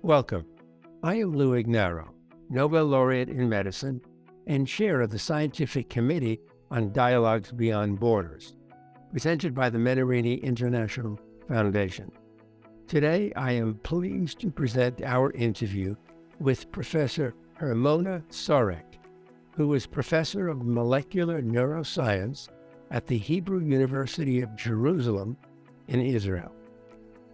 Welcome. I am Lou Ignarro, Nobel laureate in medicine and chair of the Scientific Committee on Dialogs Beyond Borders, presented by the Menarini International Foundation. Today, I am pleased to present our interview with Professor Hermona Soreq, who is Professor of Molecular Neuroscience at the Hebrew University of Jerusalem in Israel.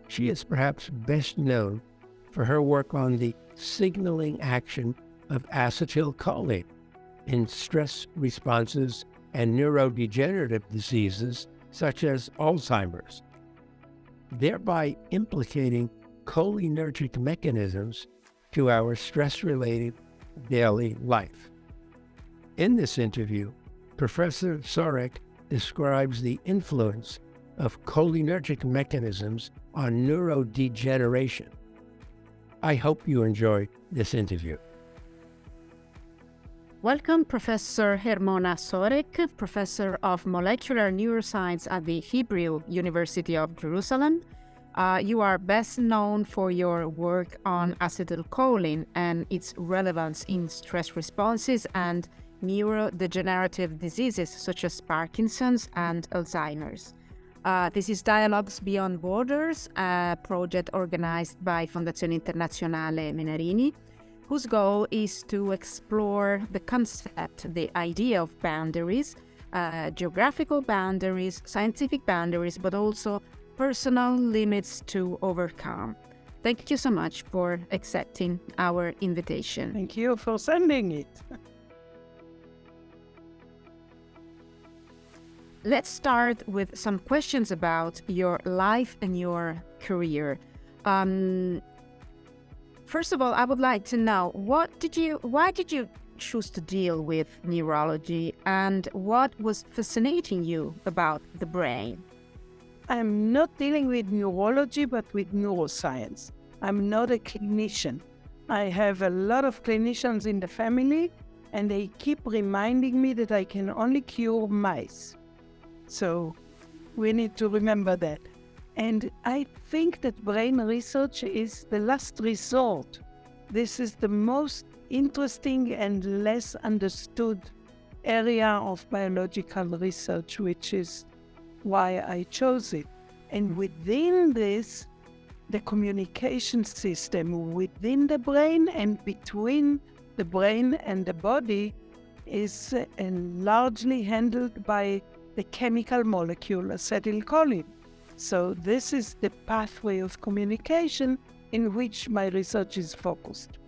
She is perhaps best known for her work on the signaling action of acetylcholine in stress responses and neurodegenerative diseases such as Alzheimer's, thereby implicating cholinergic mechanisms to our stress-related daily life. In this interview, Professor Soreq describes the influence of cholinergic mechanisms on neurodegeneration. I hope you enjoy this interview. Welcome, Professor Hermona Soreq, Professor of Molecular Neuroscience at the Hebrew University of Jerusalem. You are best known for your work on acetylcholine and its relevance in stress responses and neurodegenerative diseases such as Parkinson's and Alzheimer's. This is Dialogs Beyond Borders, a project organized by Fondazione Internazionale Menarini, whose goal is to explore the concept, the idea of boundaries, geographical boundaries, scientific boundaries, but also personal limits to overcome. Thank you so much for accepting our invitation. Thank you for sending it. Let's start with some questions about your life and your career. First of all, I would like to know, why did you choose to deal with neurology, and what was fascinating you about the brain? I'm not dealing with neurology, but with neuroscience. I'm not a clinician. I have a lot of clinicians in the family, and they keep reminding me that I can only cure mice. So we need to remember that. And I think that brain research is the last resort. This is the most interesting and less understood area of biological research, which is why I chose it. And within this, the communication system within the brain and between the brain and the body is largely handled by the chemical molecule acetylcholine. So this is the pathway of communication in which my research is focused.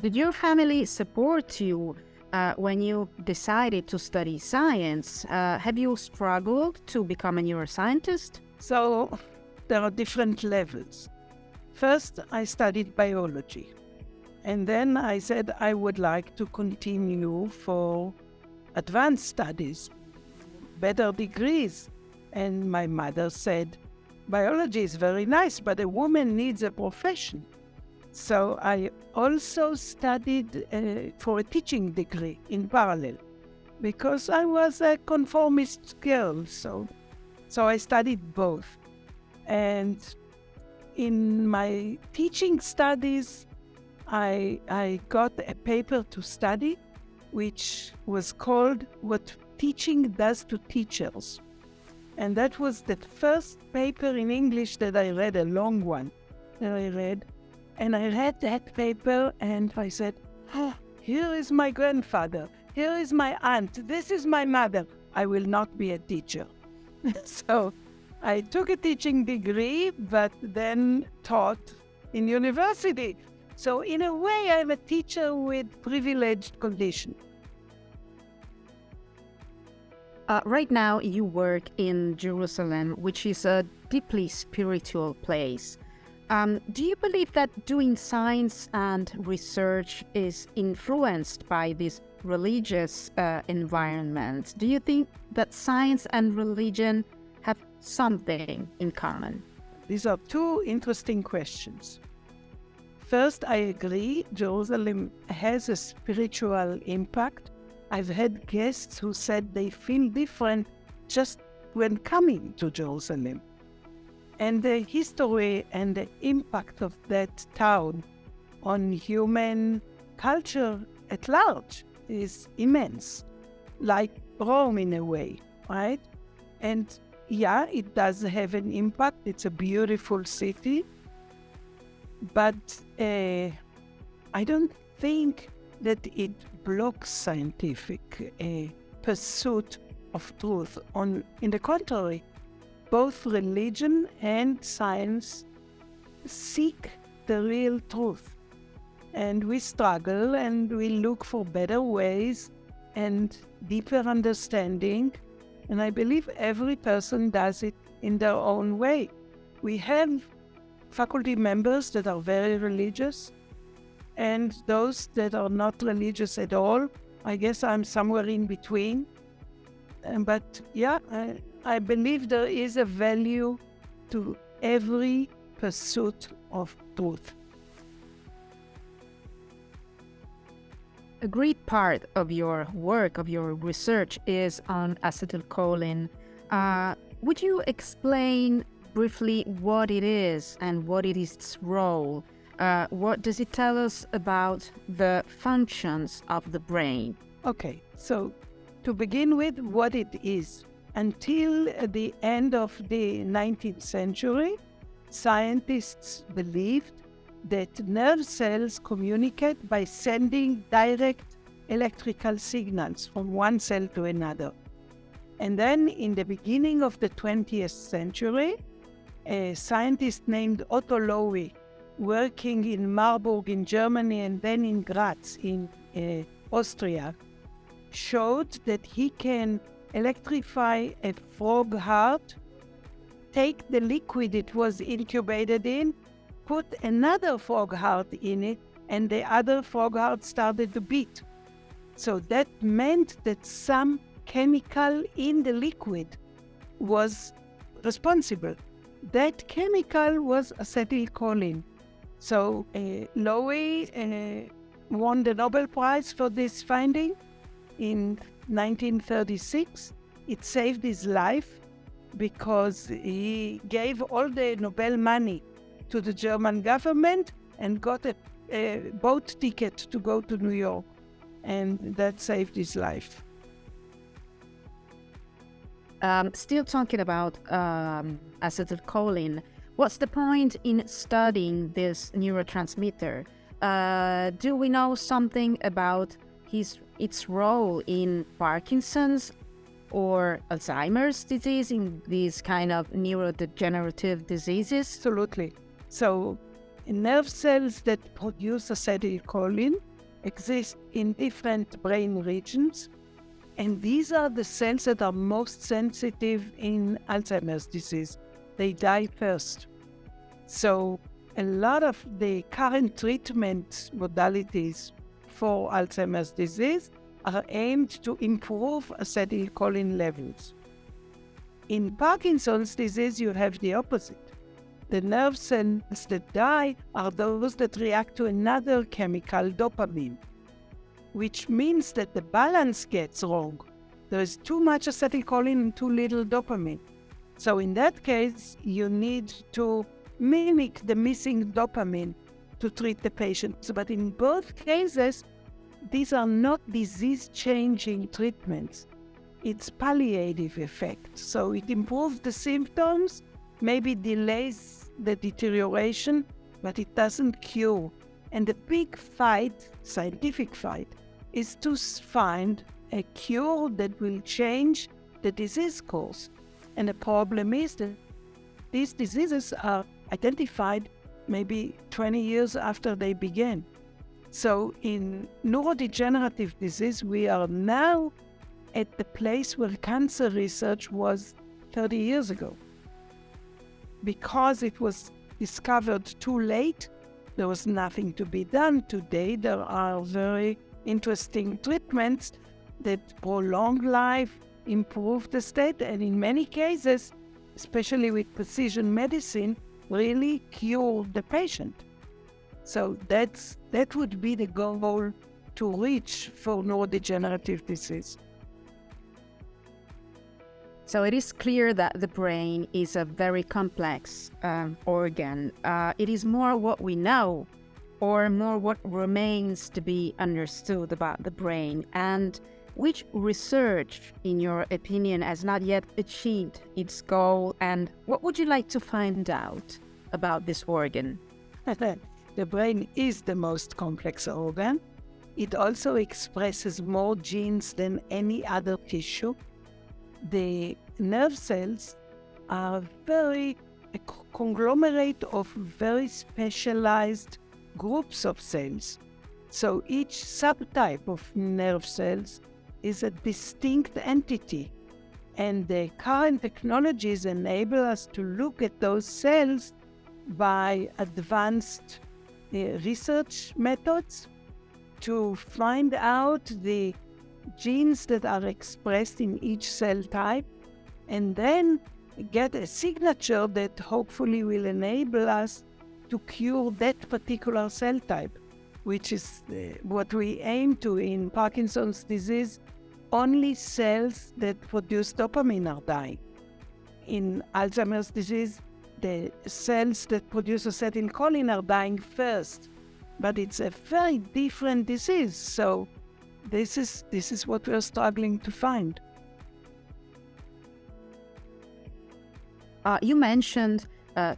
Did your family support you when you decided to study science? Have you struggled to become a neuroscientist? So there are different levels. First, I studied biology. And then I said I would like to continue for advanced studies, better degrees. And my mother said, biology is very nice, but a woman needs a profession. So I also studied for a teaching degree in parallel, because I was a conformist girl. So I studied both. And in my teaching studies, I got a paper to study, which was called What Teaching Does to Teachers. And that was the first paper in English that I read, a long one that I read. And I read that paper and I said, here is my grandfather, here is my aunt, this is my mother. I will not be a teacher. So I took a teaching degree, but then taught in university. So in a way, I'm a teacher with privileged condition. Right now, you work in Jerusalem, which is a deeply spiritual place. Do you believe that doing science and research is influenced by this religious environment? Do you think that science and religion have something in common? These are two interesting questions. First, I agree, Jerusalem has a spiritual impact. I've had guests who said they feel different just when coming to Jerusalem. And the history and the impact of that town on human culture at large is immense, like Rome in a way, right? And yeah, it does have an impact. It's a beautiful city, but I don't think that it blocks scientific pursuit of truth. In the contrary, both religion and science seek the real truth. And we struggle and we look for better ways and deeper understanding. And I believe every person does it in their own way. We have faculty members that are very religious and those that are not religious at all. I guess I'm somewhere in between. But yeah, I believe there is a value to every pursuit of truth. A great part of your work, of your research, is on acetylcholine. Would you explain briefly what it is and what it is its role? What does it tell us about the functions of the brain? Okay, so to begin with, what it is. Until the end of the 19th century, scientists believed that nerve cells communicate by sending direct electrical signals from one cell to another. And then in the beginning of the 20th century, a scientist named Otto Lowy, working in Marburg in Germany and then in Graz in Austria, showed that he can electrify a frog heart, take the liquid it was incubated in, put another frog heart in it, and the other frog heart started to beat. So that meant that some chemical in the liquid was responsible. That chemical was acetylcholine. So Lowy won the Nobel Prize for this finding in 1936. It saved his life because he gave all the Nobel money to the German government and got a boat ticket to go to New York, and that saved his life. Still talking about acetylcholine, what's the point in studying this neurotransmitter? Do we know something about its role in Parkinson's or Alzheimer's disease, in these kind of neurodegenerative diseases? Absolutely. So nerve cells that produce acetylcholine exist in different brain regions, and these are the cells that are most sensitive in Alzheimer's disease. They die first. So a lot of the current treatment modalities for Alzheimer's disease are aimed to improve acetylcholine levels. In Parkinson's disease, you have the opposite. The nerve cells that die are those that react to another chemical, dopamine, which means that the balance gets wrong. There is too much acetylcholine and too little dopamine. So in that case, you need to mimic the missing dopamine to treat the patients. But in both cases, these are not disease-changing treatments. It's palliative effect. So it improves the symptoms, maybe delays the deterioration, but it doesn't cure. And the big fight, scientific fight, is to find a cure that will change the disease course. And the problem is that these diseases are identified maybe 20 years after they began. So in neurodegenerative disease, we are now at the place where cancer research was 30 years ago. Because it was discovered too late, there was nothing to be done. Today, there are very interesting treatments that prolong life, improve the state, and in many cases, especially with precision medicine, really cure the patient. So that would be the goal to reach for neurodegenerative disease. So it is clear that the brain is a very complex organ. It is more what we know, or more what remains to be understood about the brain, and which research, in your opinion, has not yet achieved its goal, and what would you like to find out about this organ? The brain is the most complex organ. It also expresses more genes than any other tissue. The nerve cells are a conglomerate of very specialized groups of cells. So each subtype of nerve cells is a distinct entity. And the current technologies enable us to look at those cells by advanced research methods to find out the genes that are expressed in each cell type, and then get a signature that hopefully will enable us to cure that particular cell type, which is what we aim to in Parkinson's disease. Only cells that produce dopamine are dying. In Alzheimer's disease, the cells that produce acetylcholine are dying first. But it's a very different disease, so this is what we're struggling to find. You mentioned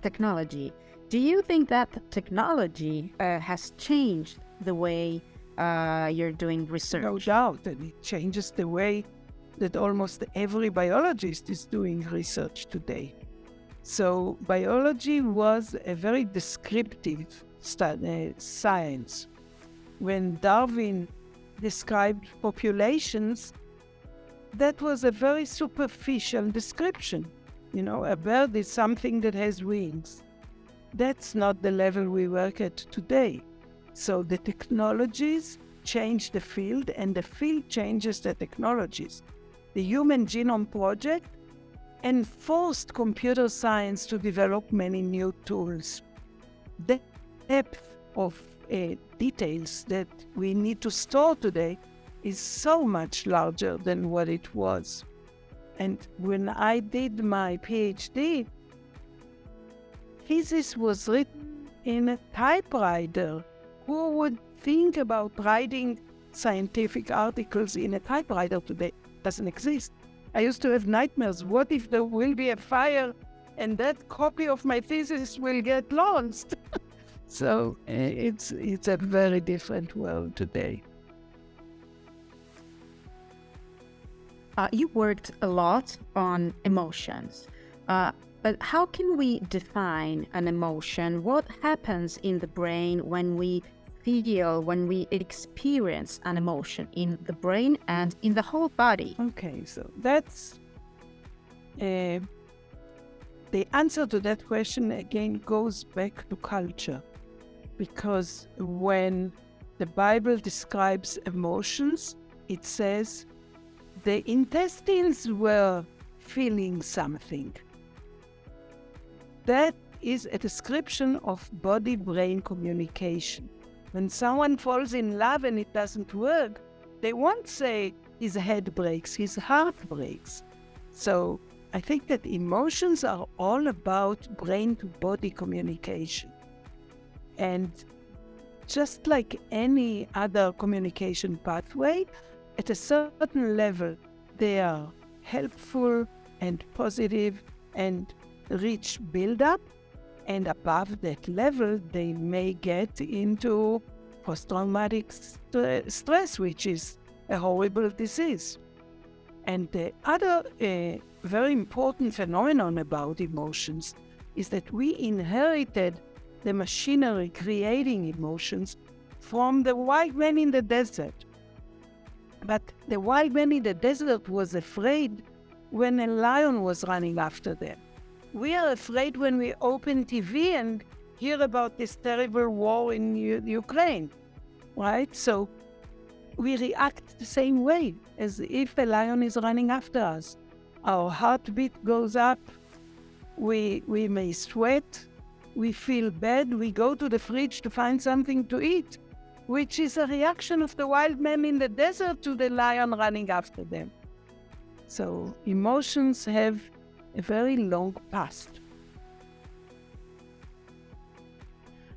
technology. Do you think that technology has changed the way you're doing research? No doubt that it changes the way that almost every biologist is doing research today. So biology was a very descriptive science. When Darwin described populations, that was a very superficial description. You know, a bird is something that has wings. That's not the level we work at today. So the technologies change the field, and the field changes the technologies. The Human Genome Project enforced computer science to develop many new tools. The depth of details that we need to store today is so much larger than what it was. And when I did my PhD, thesis was written in a typewriter. Who would think about writing scientific articles in a typewriter today? It doesn't exist. I used to have nightmares. What if there will be a fire and that copy of my thesis will get lost? So it's a very different world today. You worked a lot on emotions, but how can we define an emotion? What happens in the brain when we feel, when we experience an emotion in the brain and in the whole body? Okay, so that's the answer to that question again goes back to culture. Because when the Bible describes emotions, it says the intestines were feeling something. That is a description of body-brain communication. When someone falls in love and it doesn't work, they won't say his head breaks, his heart breaks. So I think that emotions are all about brain-to-body communication. And just like any other communication pathway, at a certain level, they are helpful and positive and reach build-up. And above that level, they may get into post-traumatic stress, which is a horrible disease. And the other very important phenomenon about emotions is that we inherited the machinery creating emotions from the wild man in the desert. But the wild man in the desert was afraid when a lion was running after them. We are afraid when we open TV and hear about this terrible war in Ukraine, right? So we react the same way as if a lion is running after us. Our heartbeat goes up, we may sweat, we feel bad, we go to the fridge to find something to eat, which is a reaction of the wild man in the desert to the lion running after them. So emotions have a very long past.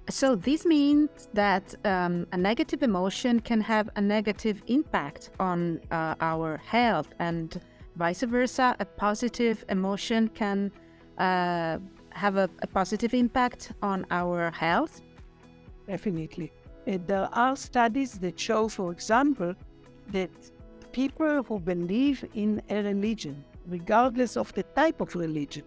So this means that a negative emotion can have a negative impact on our health, and vice versa, a positive emotion can have a positive impact on our health? Definitely. There are studies that show, for example, that people who believe in a religion, regardless of the type of religion,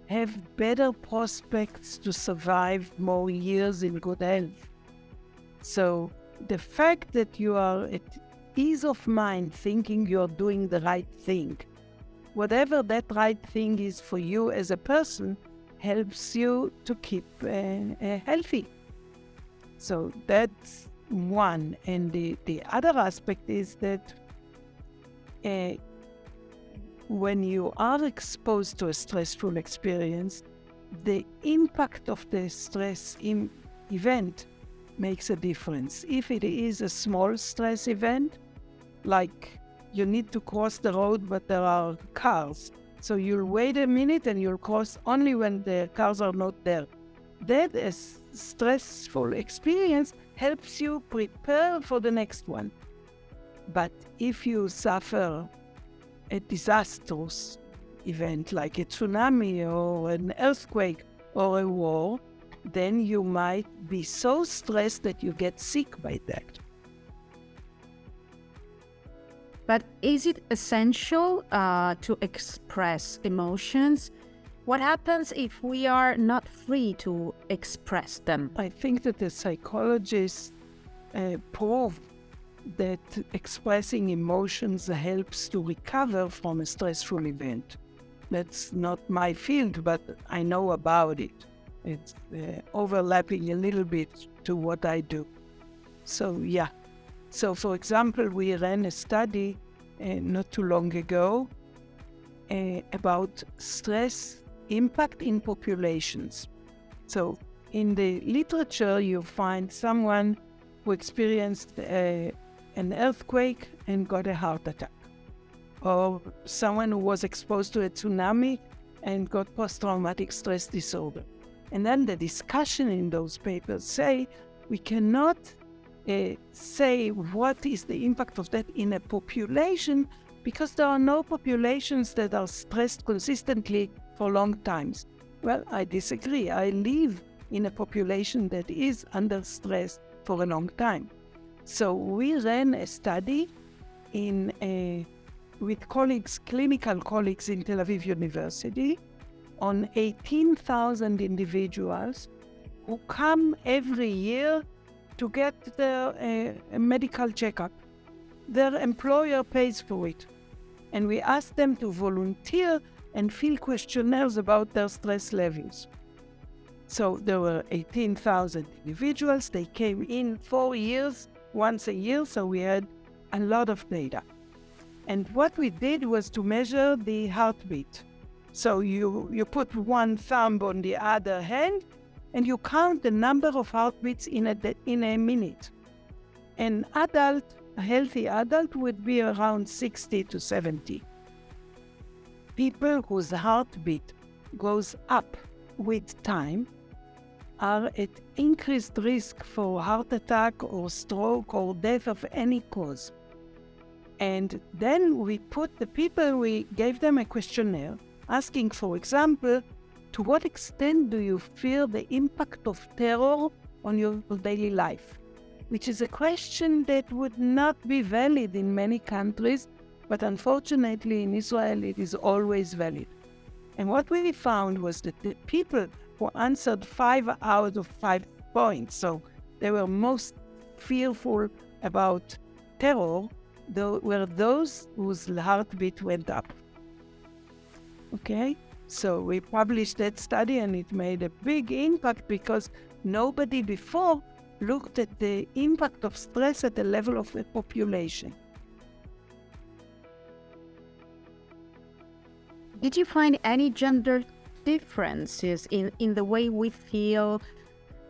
have better prospects to survive more years in good health. So the fact that you are at ease of mind thinking you're doing the right thing, whatever that right thing is for you as a person, helps you to keep healthy. So that's one. And the other aspect is that when you are exposed to a stressful experience, the impact of the stress event makes a difference. If it is a small stress event, like you need to cross the road but there are cars, so you'll wait a minute and you'll cross only when the cars are not there. That is stressful experience helps you prepare for the next one. But if you suffer a disastrous event like a tsunami or an earthquake or a war, then you might be so stressed that you get sick by that. But is it essential to express emotions? What happens if we are not free to express them? I think that the psychologists prove that expressing emotions helps to recover from a stressful event. That's not my field, but I know about it. It's overlapping a little bit to what I do. So, yeah. So, for example, we ran a study not too long ago about stress impact in populations. So, in the literature, you find someone who experienced an earthquake and got a heart attack, or someone who was exposed to a tsunami and got post-traumatic stress disorder. And then the discussion in those papers say we cannot say what is the impact of that in a population, because there are no populations that are stressed consistently for long times. Well, I disagree. I live in a population that is under stress for a long time. So we ran a study with clinical colleagues in Tel Aviv University on 18,000 individuals who come every year to get their medical checkup. Their employer pays for it. And we asked them to volunteer and fill questionnaires about their stress levels. So there were 18,000 individuals. They came in 4 years, once a year, so we had a lot of data. And what we did was to measure the heartbeat. So you put one thumb on the other hand, and you count the number of heartbeats in a minute. An adult, a healthy adult, would be around 60 to 70. People whose heartbeat goes up with time are at increased risk for heart attack or stroke or death of any cause. And then we gave them a questionnaire asking, for example, to what extent do you feel the impact of terror on your daily life? Which is a question that would not be valid in many countries, but unfortunately in Israel it is always valid. And what we found was that the people who answered 5 out of 5 points, so they were most fearful about terror, were those whose heartbeat went up. Okay? So we published that study and it made a big impact because nobody before looked at the impact of stress at the level of the population. Did you find any gender differences in the way we feel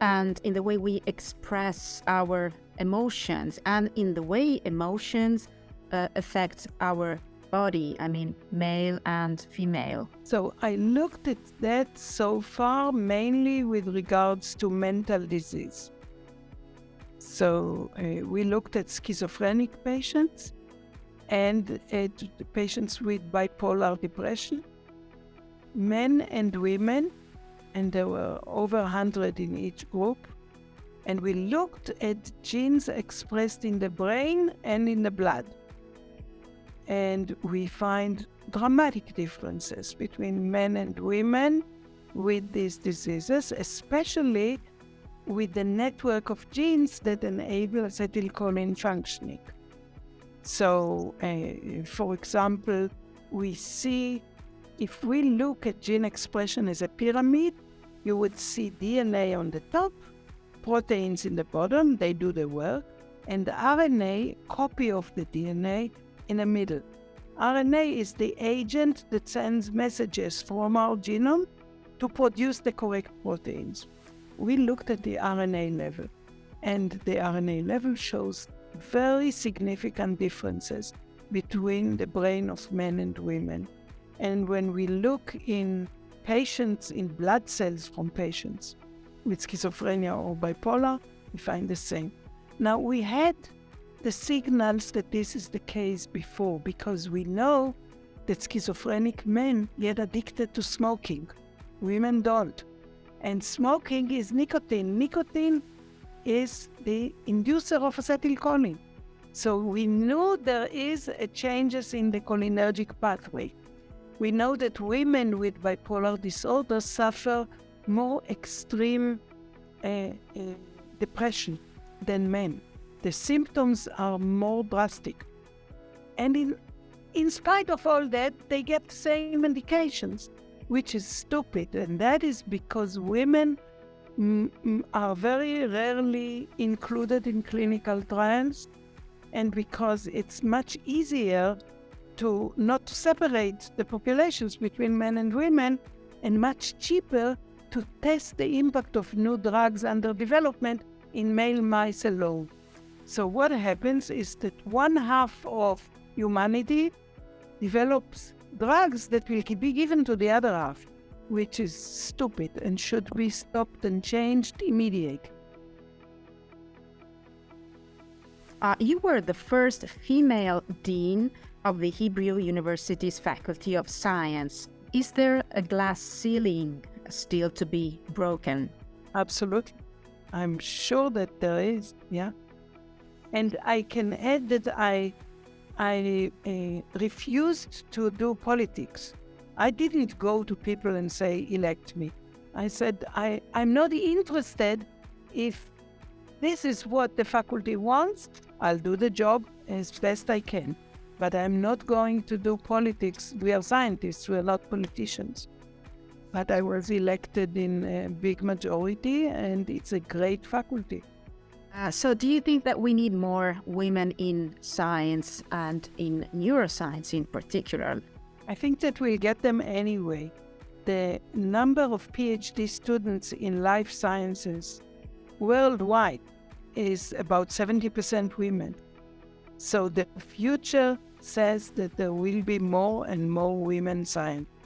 and in the way we express our emotions and in the way emotions affect our body? I mean, male and female. So I looked at that so far mainly with regards to mental disease. So we looked at schizophrenic patients and at patients with bipolar depression, men and women, and there were over 100 in each group. And we looked at genes expressed in the brain and in the blood. And we find dramatic differences between men and women with these diseases, especially with the network of genes that enable acetylcholine functioning. So, for example, we see, if we look at gene expression as a pyramid, you would see DNA on the top, proteins in the bottom, they do the work, and the RNA, copy of the DNA, in the middle. RNA is the agent that sends messages from our genome to produce the correct proteins. We looked at the RNA level, and the RNA level shows very significant differences between the brain of men and women. And when we look in patients, in blood cells from patients with schizophrenia or bipolar, we find the same. Now, we had the signals that this is the case before, because we know that schizophrenic men get addicted to smoking. Women don't. And smoking is nicotine. Nicotine is the inducer of acetylcholine. So we knew there is a changes in the cholinergic pathway. We know that women with bipolar disorder suffer more extreme depression than men. The symptoms are more drastic. And in spite of all that, they get the same medications, which is stupid. And that is because women are very rarely included in clinical trials, and because it's much easier to not separate the populations between men and women, and much cheaper to test the impact of new drugs under development in male mice alone. So what happens is that one half of humanity develops drugs that will be given to the other half, which is stupid and should be stopped and changed immediately. You were the first female dean of the Hebrew University's Faculty of Science. Is there a glass ceiling still to be broken? Absolutely. I'm sure that there is, yeah. And I can add that I refused to do politics. I didn't go to people and say, elect me. I said, I'm not interested. If this is what the faculty wants, I'll do the job as best I can. But I'm not going to do politics. We are scientists, we are not politicians. But I was elected in a big majority, and it's a great faculty. So do you think that we need more women in science and in neuroscience in particular? I think that we'll get them anyway. The number of PhD students in life sciences worldwide is about 70% women. So the future says that there will be more and more women scientists.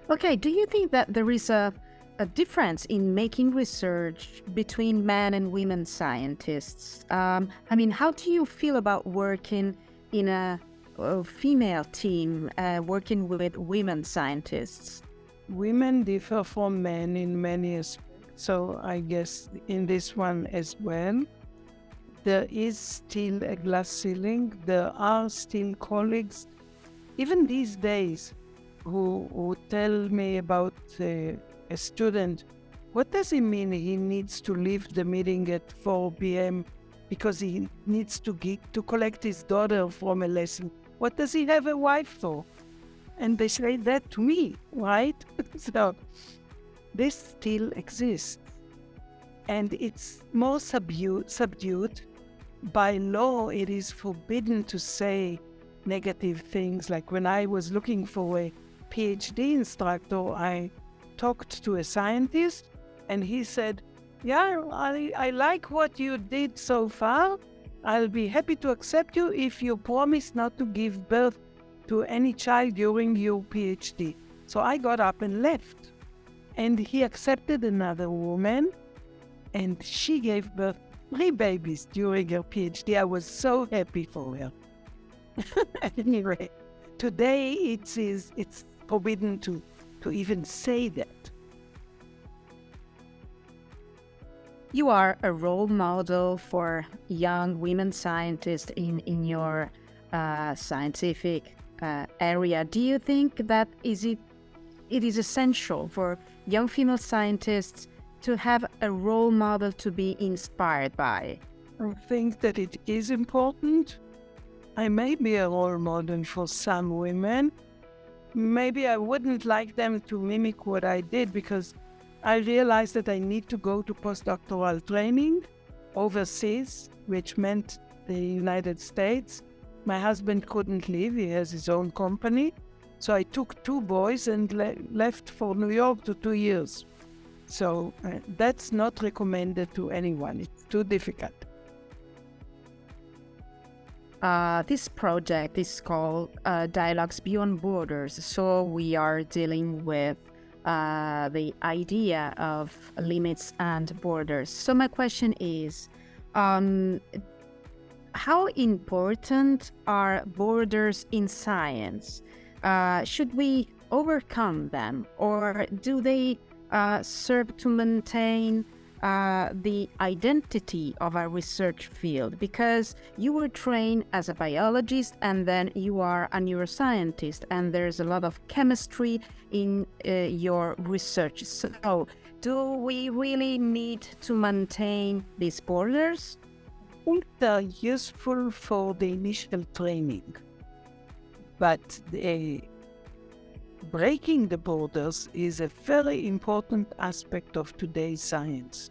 Okay, do you think that there is a difference in making research between men and women scientists? How do you feel about working in a female team, working with women scientists? Women differ from men in many aspects, so I guess in this one as well. There is still a glass ceiling. There are still colleagues, even these days, who tell me about a student. What does it mean he needs to leave the meeting at 4 p.m. because he needs to collect his daughter from a lesson? What does he have a wife for? And they say that to me, right? So this still exists. And it's more subdued. By law, it is forbidden to say negative things. Like when I was looking for a PhD instructor, I talked to a scientist, and he said, yeah, I like what you did so far, I'll be happy to accept you if you promise not to give birth to any child during your PhD. So I got up and left. And he accepted another woman, and she gave birth 3 babies during her PhD. I was so happy for her. Anyway, today it's forbidden to even say that. You are a role model for young women scientists in your scientific area. Do you think that it is essential for young female scientists to have a role model to be inspired by? I think that it is important. I may be a role model for some women. Maybe I wouldn't like them to mimic what I did, because I realized that I need to go to postdoctoral training overseas, which meant the United States. My husband couldn't leave. He has his own company. So I took 2 boys and left for New York to 2 years. So that's not recommended to anyone. It's too difficult. This project is called Dialogs Beyond Borders. So we are dealing with the idea of limits and borders. So my question is, how important are borders in science? Should we overcome them, or do they serve to maintain the identity of our research field? Because you were trained as a biologist and then you are a neuroscientist, and there's a lot of chemistry in your research. So do we really need to maintain these borders? I think they're useful for the initial training, but breaking the borders is a very important aspect of today's science.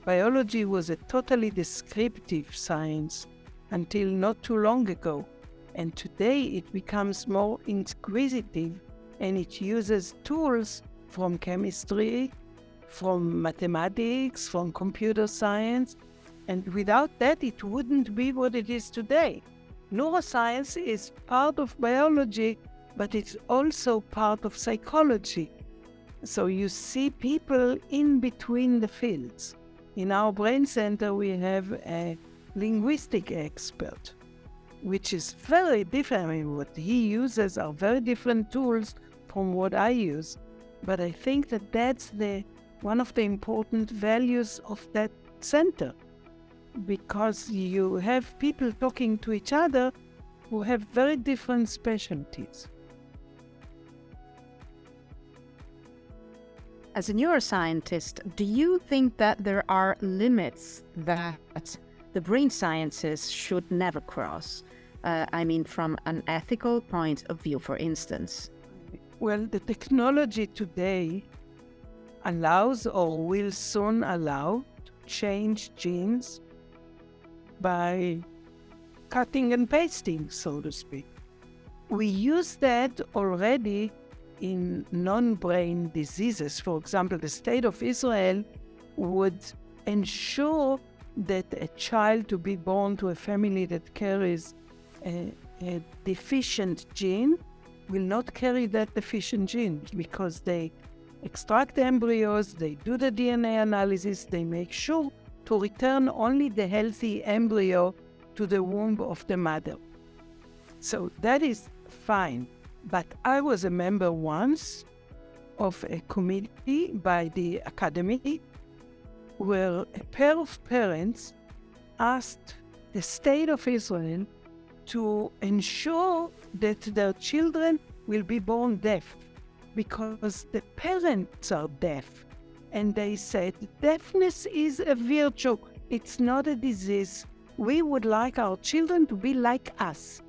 Biology was a totally descriptive science until not too long ago, and today it becomes more inquisitive, and it uses tools from chemistry, from mathematics, from computer science, and without that it wouldn't be what it is today. Neuroscience is part of biology, but it's also part of psychology. So you see people in between the fields. In our brain center, we have a linguistic expert, which is very different. I mean, what he uses are very different tools from what I use. But I think that that's one of the important values of that center, because you have people talking to each other who have very different specialties. As a neuroscientist, do you think that there are limits that the brain sciences should never cross? I mean, from an ethical point of view, for instance. Well, the technology today allows, or will soon allow, to change genes by cutting and pasting, so to speak. We use that already in non-brain diseases. For example, the state of Israel would ensure that a child to be born to a family that carries a deficient gene will not carry that deficient gene, because they extract the embryos, they do the DNA analysis, they make sure to return only the healthy embryo to the womb of the mother. So that is fine. But I was a member once of a committee by the academy where a pair of parents asked the state of Israel to ensure that their children will be born deaf, because the parents are deaf. And they said, deafness is a virtue, it's not a disease. We would like our children to be like us.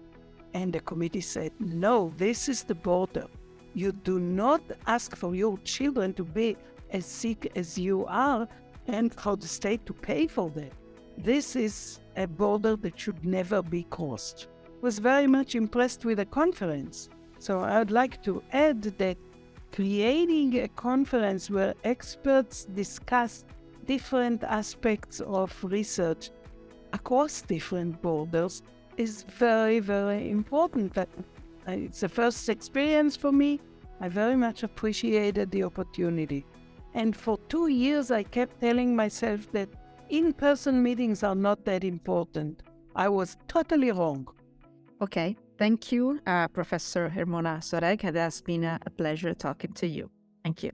And the committee said, no, this is the border. You do not ask for your children to be as sick as you are and for the state to pay for that. This is a border that should never be crossed. I was very much impressed with the conference. So I would like to add that creating a conference where experts discuss different aspects of research across different borders is very, very important. It's the first experience for me. I very much appreciated the opportunity. And for 2 years, I kept telling myself that in-person meetings are not that important. I was totally wrong. Okay, thank you, Professor Hermona Soreq. It has been a pleasure talking to you. Thank you.